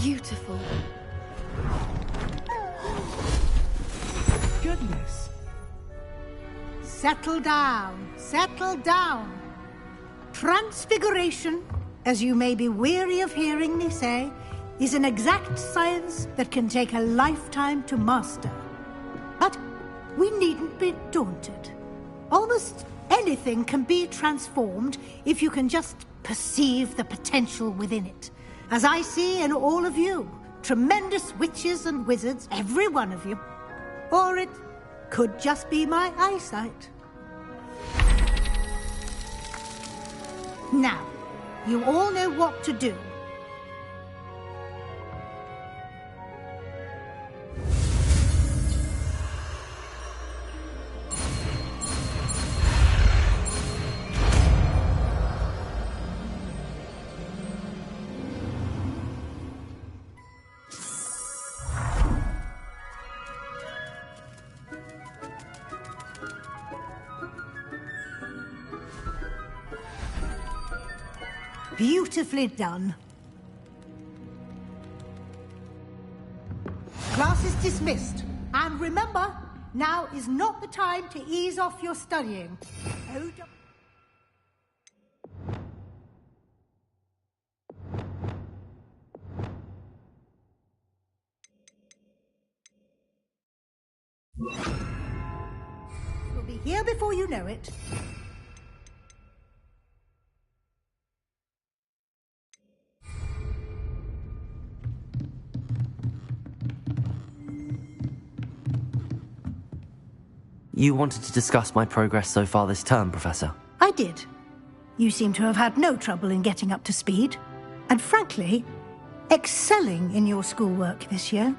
beautiful. Goodness. Settle down. Settle down. Transfiguration, as you may be weary of hearing me say, is an exact science that can take a lifetime to master. But we needn't be daunted. Almost anything can be transformed if you can just perceive the potential within it. As I see in all of you, tremendous witches and wizards, every one of you. Or it could just be my eyesight. Now, you all know what to do. Beautifully done. Class is dismissed. And remember, now is not the time to ease off your studying. We'll be here before you know it. You wanted to discuss my progress so far this term, Professor? I did. You seem to have had no trouble in getting up to speed. And frankly, excelling in your schoolwork this year.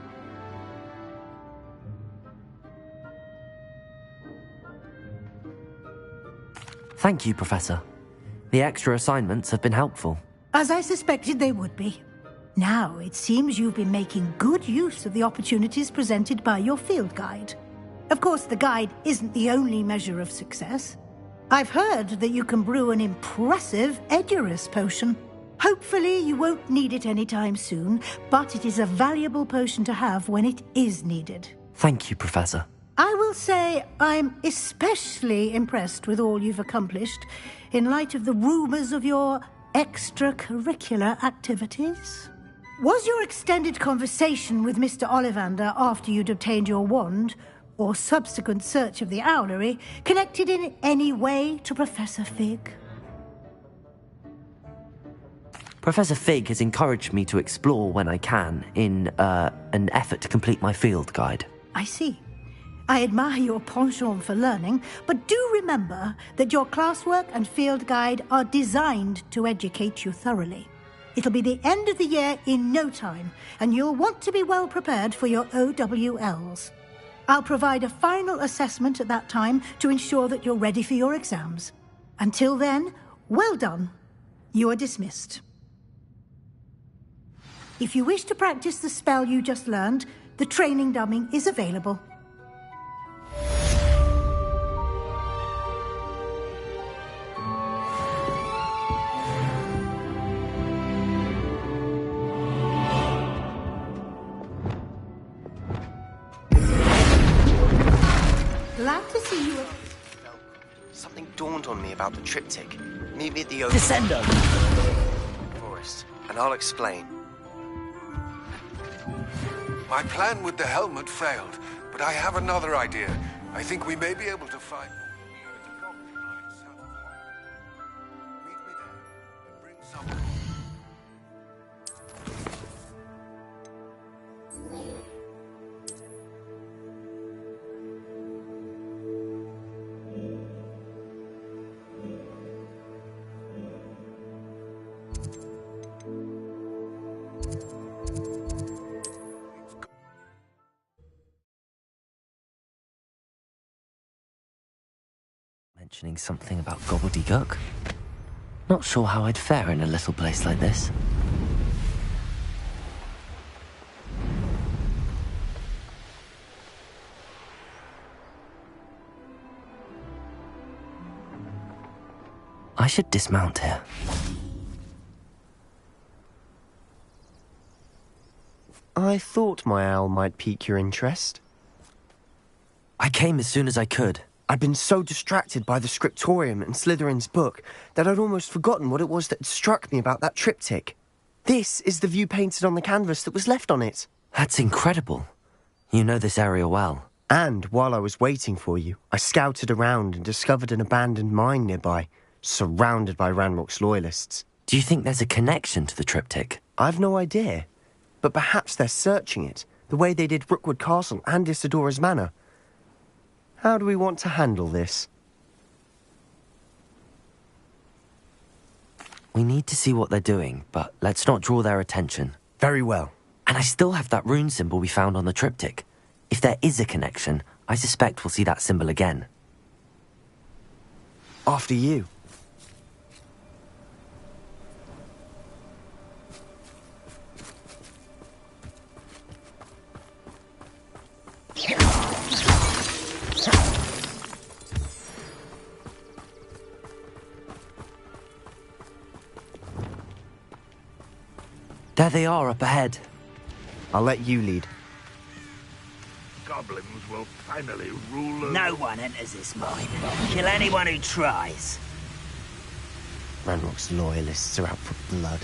Thank you, Professor. The extra assignments have been helpful. As I suspected they would be. Now, it seems you've been making good use of the opportunities presented by your field guide. Of course, the guide isn't the only measure of success. I've heard that you can brew an impressive Edurus potion. Hopefully, you won't need it anytime soon, but it is a valuable potion to have when it is needed. Thank you, Professor. I will say I'm especially impressed with all you've accomplished in light of the rumors of your extracurricular activities. Was your extended conversation with Mr. Ollivander after you'd obtained your wand, or subsequent search of the owlery, connected in any way to Professor Fig? Professor Fig has encouraged me to explore when I can in an effort to complete my field guide. I see. I admire your penchant for learning, but do remember that your classwork and field guide are designed to educate you thoroughly. It'll be the end of the year in no time, and you'll want to be well prepared for your OWLs. I'll provide a final assessment at that time to ensure that you're ready for your exams. Until then, well done. You are dismissed. If you wish to practice the spell you just learned, the training dummy is available. Glad to see you. Something dawned on me about the triptych. Meet me at the Descendo! forest, and I'll explain. My plan with the helmet failed, but I have another idea. I think we may be able to find... Meet me there and bring some... Mentioning something about gobbledygook. Not sure how I'd fare in a little place like this. I should dismount here. I thought my owl might pique your interest. I came as soon as I could. I'd been so distracted by the scriptorium and Slytherin's book that I'd almost forgotten what it was that struck me about that triptych. This is the view painted on the canvas that was left on it. That's incredible. You know this area well. And while I was waiting for you, I scouted around and discovered an abandoned mine nearby, surrounded by Ranrock's loyalists. Do you think there's a connection to the triptych? I've no idea, but perhaps they're searching it, the way they did Rookwood Castle and Isidora's Manor. How do we want to handle this? We need to see what they're doing, but let's not draw their attention. Very well. And I still have that rune symbol we found on the triptych. If there is a connection, I suspect we'll see that symbol again. After you. There they are up ahead. I'll let you lead. Goblins will finally rule over... No one enters this mine. Kill anyone who tries. Ranrock's loyalists are out for blood.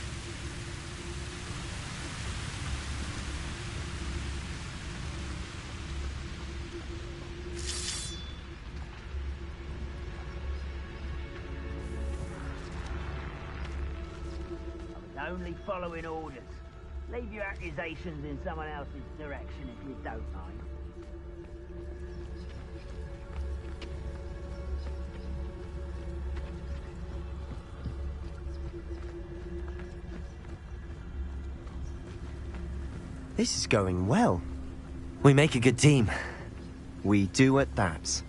Only following orders. Leave your accusations in someone else's direction if you don't mind. This is going well. We make a good team. We do at that.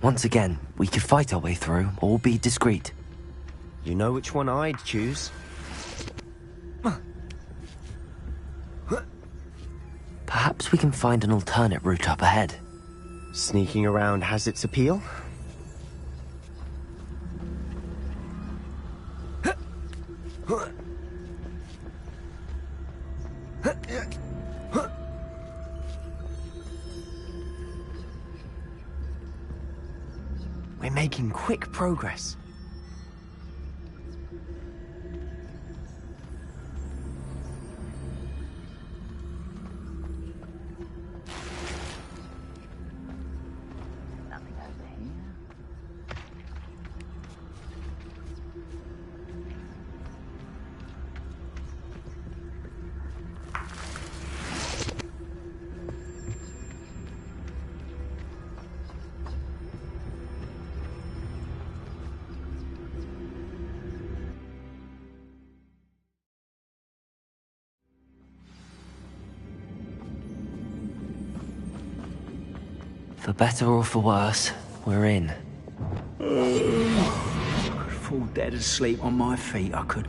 Once again, we could fight our way through, or be discreet. You know which one I'd choose. Perhaps we can find an alternate route up ahead. Sneaking around has its appeal. We're making quick progress. Nothing over here. For better or for worse, we're in. I could fall dead asleep on my feet, I could.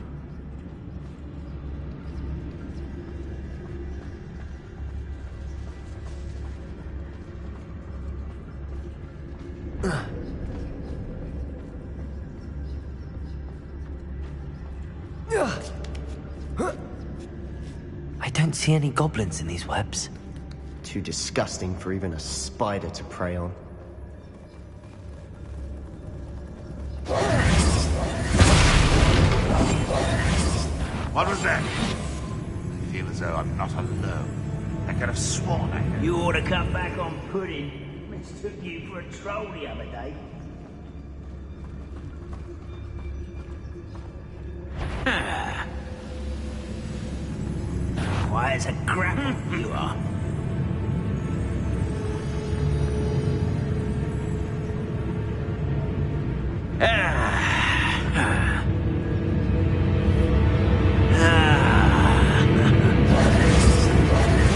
I don't see any goblins in these webs. Too disgusting for even a spider to prey on. What was that? I feel as though I'm not alone. I could have sworn I heard... You ought to cut back on pudding. Mistook you for a troll the other day. Why, as a grapple you are.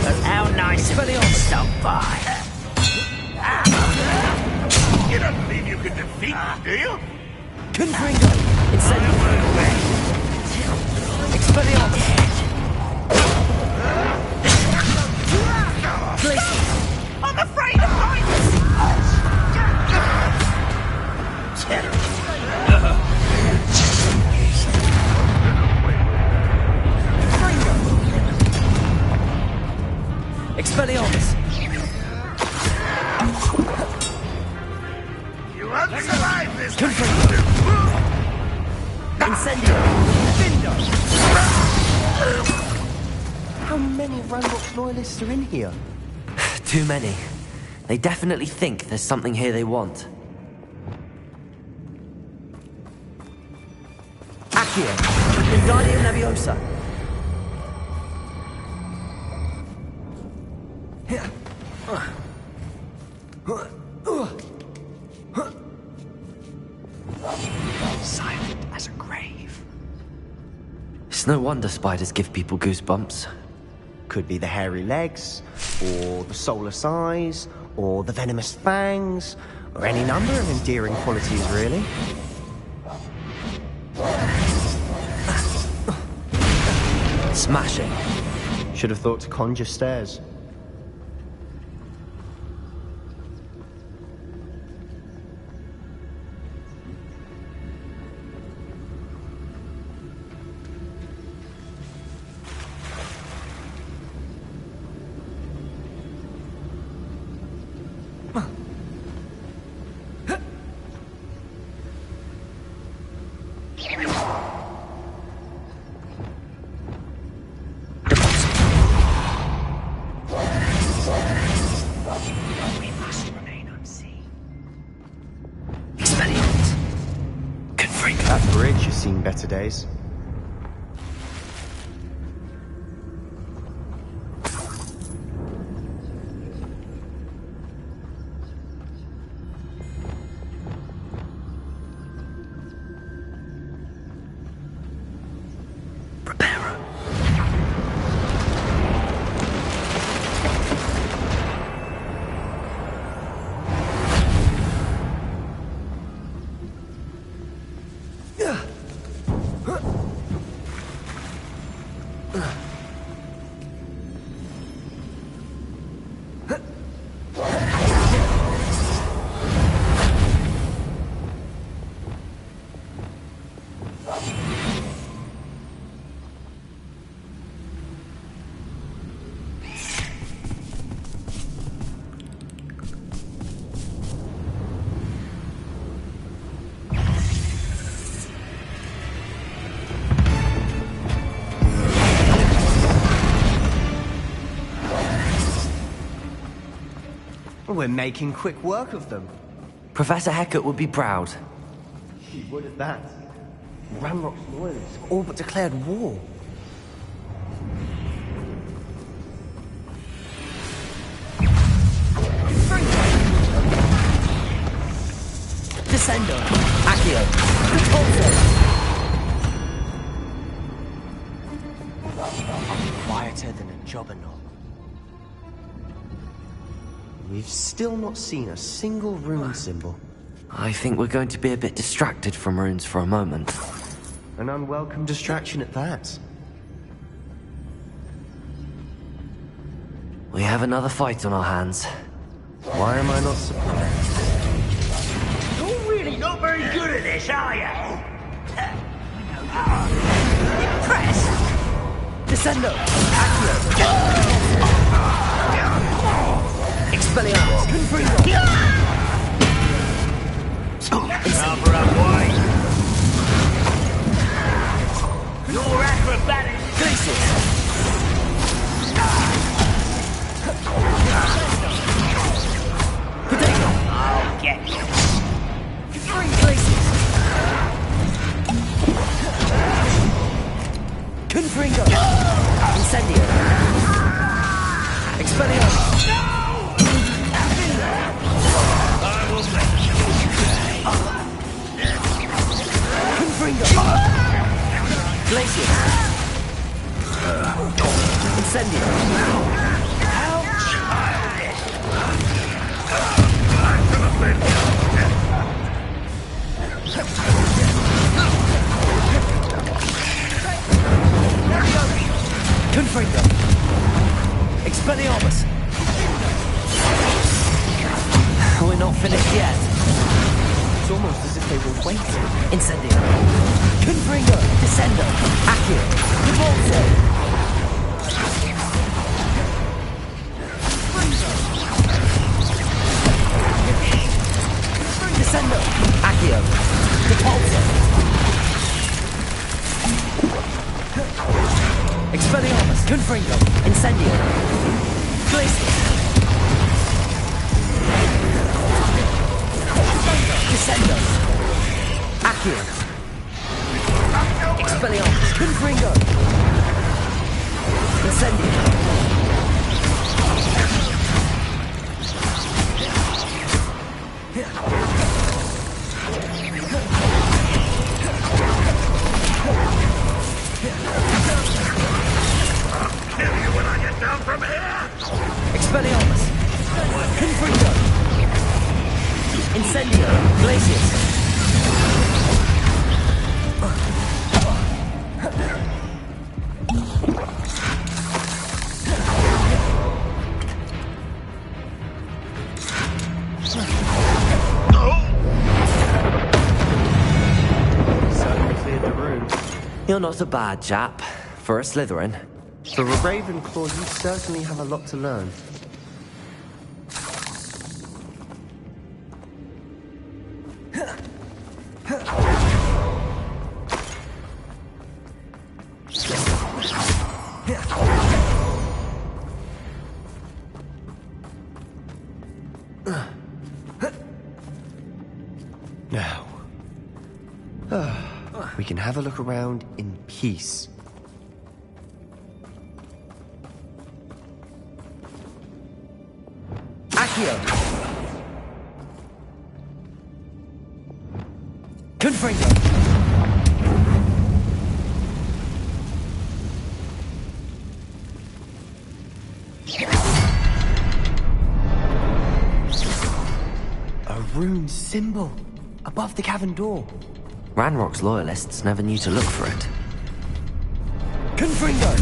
But how nice for the stop by. You don't believe you could defeat me, do you? Confringo! Incendio! Expelliarmus! Expelliarmus! You won't survive this! Incendio! How many Ranrock's loyalists are in here? Too many. They definitely think there's something here they want. Accio! Wingardium Leviosa! Silent as a grave. It's no wonder spiders give people goosebumps. Could be the hairy legs, or the soulless eyes, or the venomous fangs, or any number of endearing qualities, really. Smashing. Should have thought to conjure stairs. That bridge has seen better days. Preparo. We're making quick work of them. Professor Hecat would be proud. He would at that. Ranrock's loyalists all but declared war. Descendo! Accio! Repulso! I'll be quieter than a jobberknoll. We've still not seen a single rune symbol. I think we're going to be a bit distracted from runes for a moment. An unwelcome distraction at that. We have another fight on our hands. Why am I not surprised? You're really not very good at this, are you? Press! Descendo! Accio! Expelliarmus! Confringo! Cover up, boy. Your acrobatics. Glacius! Potato! I'll get you. Three Glacius! Confringo! Incendio! Expelliarmus! Glacius! Incendio! How Confringo! Expelliarmus! We're not finished yet. It's almost as if they were waiting. Incendio! Confringo! Descendo! Accio! Repulso! Descendo! Accio! Expelliarmus! Confringo! Incendio! Expelliarmus! Confringo! Incendio! Glacius! Certainly cleared the room. You're not a bad chap for a Slytherin. For a Ravenclaw, you certainly have a lot to learn. Now, we can have a look around in peace. Accio! Confringo! A rune symbol above the cavern door. Ranrock's loyalists never knew to look for it. Confringo!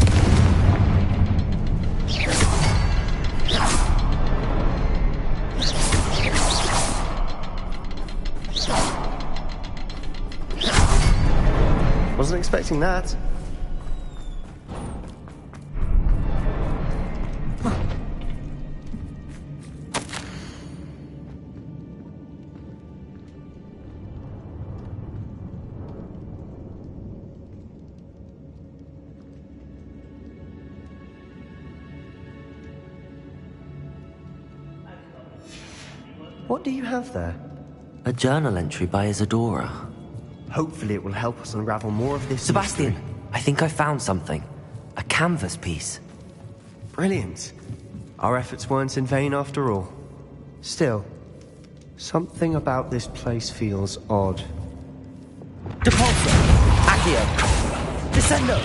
Wasn't expecting that. What do you have there? A journal entry by Isadora. Hopefully it will help us unravel more of this Sebastian, mystery. I think I found something. A canvas piece. Brilliant. Our efforts weren't in vain after all. Still, something about this place feels odd. Depulso! Accio! Descendo!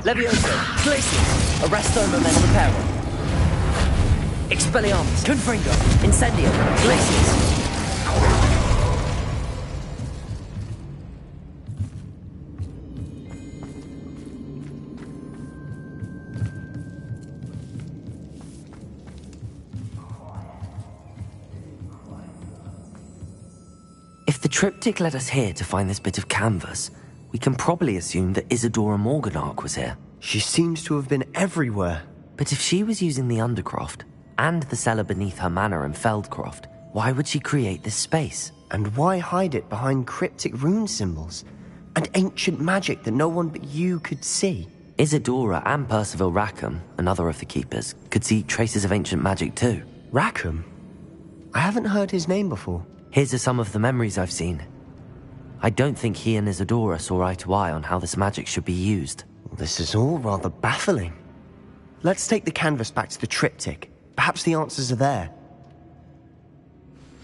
Levioso! Glacius! Arresto Memento Reparo! Expelliarmus! Confringo! Incendio! Glacius! If the triptych led us here to find this bit of canvas, we can probably assume that Isadora Morganach was here. She seems to have been everywhere. But if she was using the Undercroft, and the cellar beneath her manor in Feldcroft, why would she create this space? And why hide it behind cryptic rune symbols? And ancient magic that no one but you could see? Isadora and Percival Rackham, another of the Keepers, could see traces of ancient magic too. Rackham? I haven't heard his name before. Here's some of the memories I've seen. I don't think he and Isadora saw eye to eye on how this magic should be used. This is all rather baffling. Let's take the canvas back to the triptych. Perhaps the answers are there.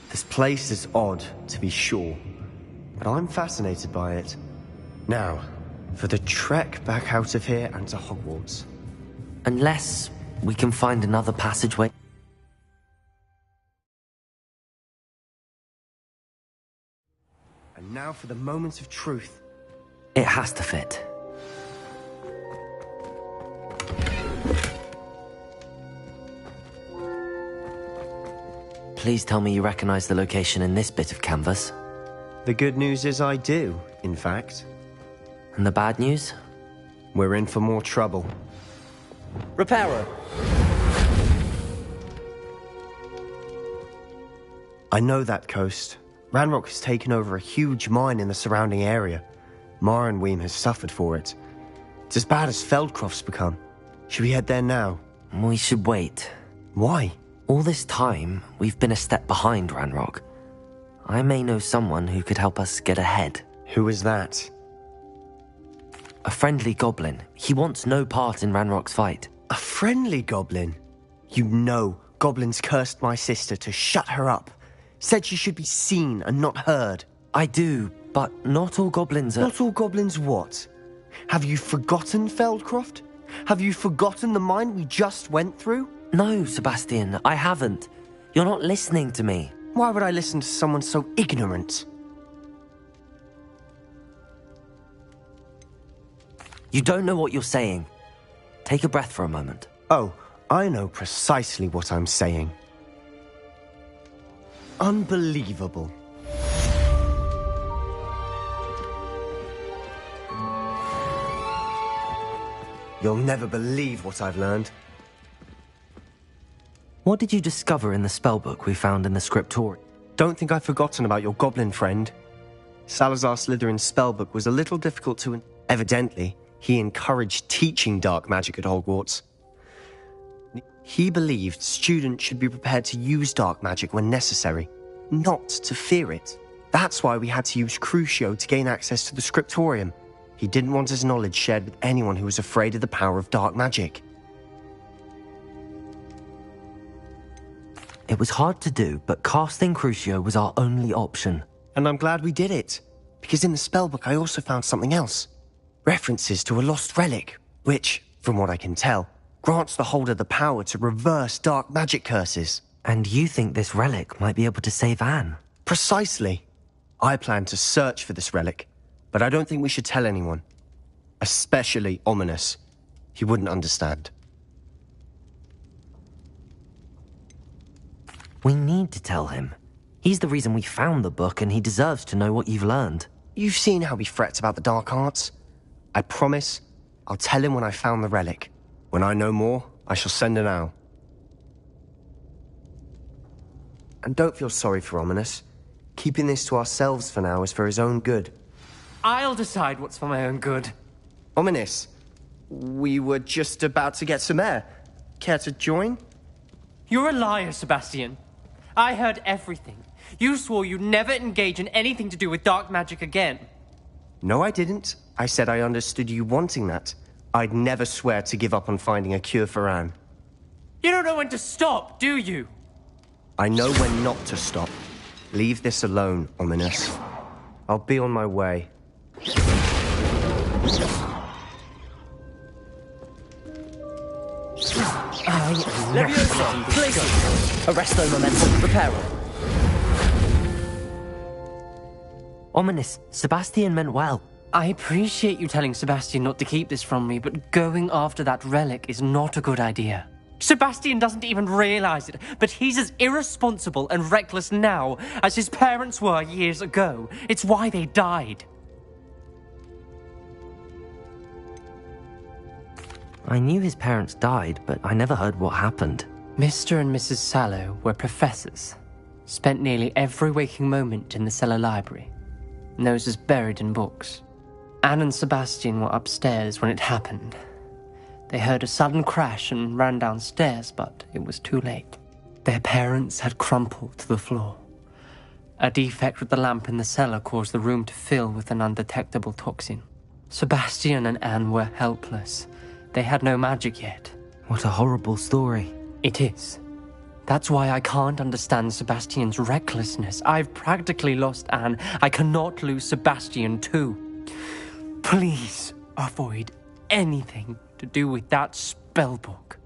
This place is odd, to be sure, but I'm fascinated by it. Now, for the trek back out of here and to Hogwarts. Unless we can find another passageway. And now for the moment of truth. It has to fit. Please tell me you recognize the location in this bit of canvas. The good news is I do, in fact. And the bad news? We're in for more trouble. Reparo! I know that coast. Ranrock has taken over a huge mine in the surrounding area. Marrenweem has suffered for it. It's as bad as Feldcroft's become. Should we head there now? We should wait. Why? All this time, we've been a step behind Ranrock. I may know someone who could help us get ahead. Who is that? A friendly goblin. He wants no part in Ranrock's fight. A friendly goblin? You know goblins cursed my sister to shut her up. Said she should be seen and not heard. I do, but not all goblins are... Not all goblins what? Have you forgotten Feldcroft? Have you forgotten the mine we just went through? No, Sebastian, I haven't. You're not listening to me. Why would I listen to someone so ignorant? You don't know what you're saying. Take a breath for a moment. Oh, I know precisely what I'm saying. Unbelievable. You'll never believe what I've learned. What did you discover in the spellbook we found in the scriptorium? Don't think I've forgotten about your goblin friend. Salazar Slytherin's spellbook was a little difficult to... Evidently, he encouraged teaching dark magic at Hogwarts. He believed students should be prepared to use dark magic when necessary, not to fear it. That's why we had to use Crucio to gain access to the scriptorium. He didn't want his knowledge shared with anyone who was afraid of the power of dark magic. It was hard to do, but casting Crucio was our only option. And I'm glad we did it, because in the spellbook I also found something else. References to a lost relic, which, from what I can tell, grants the holder the power to reverse dark magic curses. And you think this relic might be able to save Anne? Precisely. I plan to search for this relic, but I don't think we should tell anyone. Especially Ominous. He wouldn't understand. We need to tell him. He's the reason we found the book, and he deserves to know what you've learned. You've seen how he frets about the dark arts. I promise I'll tell him when I found the relic. When I know more, I shall send an owl. And don't feel sorry for Ominous. Keeping this to ourselves for now is for his own good. I'll decide what's for my own good. Ominous, we were just about to get some air. Care to join? You're a liar, Sebastian. I heard everything. You swore you'd never engage in anything to do with dark magic again. No, I didn't. I said I understood you wanting that. I'd never swear to give up on finding a cure for Anne. You don't know when to stop, do you? I know when not to stop. Leave this alone, Ominous. I'll be on my way. Leviosa, place! Arresto momentum, reparo. Ominous, Sebastian meant well. I appreciate you telling Sebastian not to keep this from me, but going after that relic is not a good idea. Sebastian doesn't even realize it, but he's as irresponsible and reckless now as his parents were years ago. It's why they died. I knew his parents died, but I never heard what happened. Mr. and Mrs. Sallow were professors. Spent nearly every waking moment in the cellar library. Noses buried in books. Anne and Sebastian were upstairs when it happened. They heard a sudden crash and ran downstairs, but it was too late. Their parents had crumpled to the floor. A defect with the lamp in the cellar caused the room to fill with an undetectable toxin. Sebastian and Anne were helpless. They had no magic yet. What a horrible story. It is. That's why I can't understand Sebastian's recklessness. I've practically lost Anne. I cannot lose Sebastian too. Please avoid anything to do with that spellbook.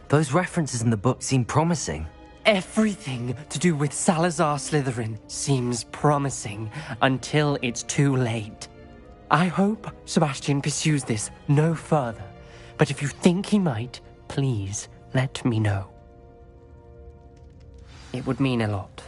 Those references in the book seem promising. Everything to do with Salazar Slytherin seems promising until it's too late. I hope Sebastian pursues this no further, but if you think he might, please let me know. It would mean a lot.